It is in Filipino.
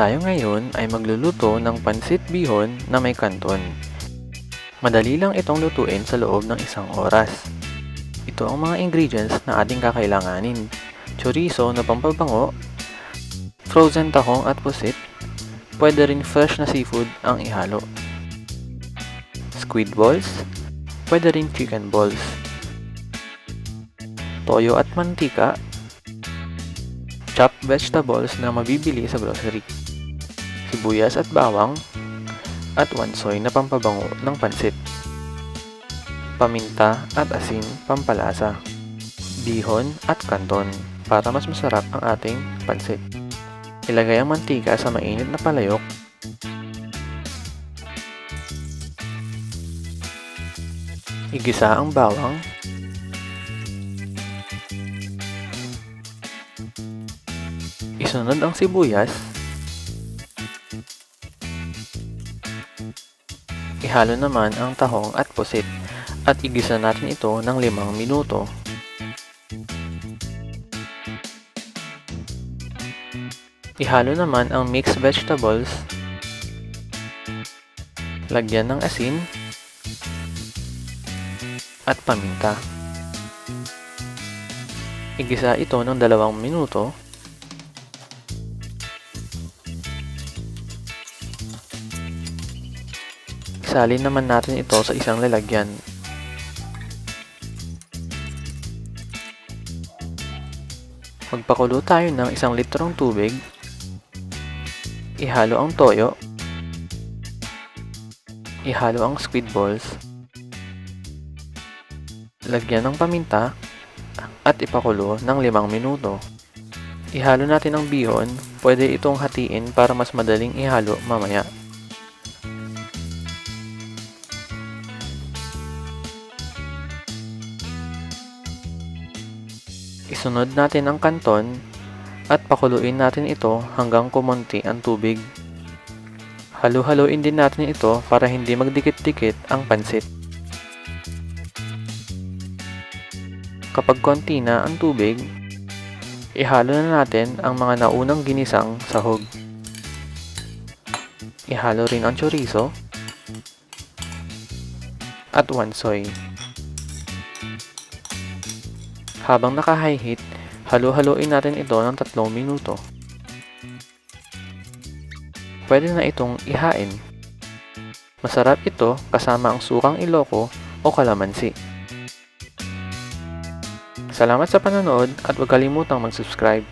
Tayo ngayon ay magluluto ng pansit bihon na may kanton. Madali lang itong lutuin sa loob ng 1 oras. Ito ang mga ingredients na ating kakailanganin. Chorizo na pampabango, frozen tahong at pusit, pwede rin fresh na seafood ang ihalo. Squid balls, pwede rin chicken balls. Toyo at mantika, chopped vegetables na mabibili sa grocery, sibuyas at bawang, at wansoy na pampabango ng pansit, paminta at asin pampalasa, bihon at kanton para mas masarap ang ating pansit. Ilagay ang mantika sa mainit na palayok, igisa ang bawang, isunod ang sibuyas, ihalo naman ang tahong at pusit at igisa natin ito ng 5 minuto. Ihalo naman ang mixed vegetables, lagyan ng asin at paminta. Igisa ito ng 2 minuto. Isalin naman natin ito sa isang lalagyan. Magpakulo tayo ng 1 litrong tubig. Ihalo ang toyo. Ihalo ang squid balls. Lagyan ng paminta at ipakulo ng 5 minuto. Ihalo natin ang bihon. Pwede itong hatiin para mas madaling ihalo mamaya. Isunod natin ang kanton at pakuluin natin ito hanggang kumonti ang tubig. Halu-haluin din natin ito para hindi magdikit-dikit ang pansit. Kapag konti na ang tubig, ihalo na natin ang mga naunang ginisang sahog. Ihalo rin ang chorizo at wansoy. Habang naka-high heat, halu-haluin natin ito ng 3 minuto. Pwede na itong ihain. Masarap ito kasama ang sukang Ilocos o kalamansi. Salamat sa panonood at huwag kalimutang mag-subscribe.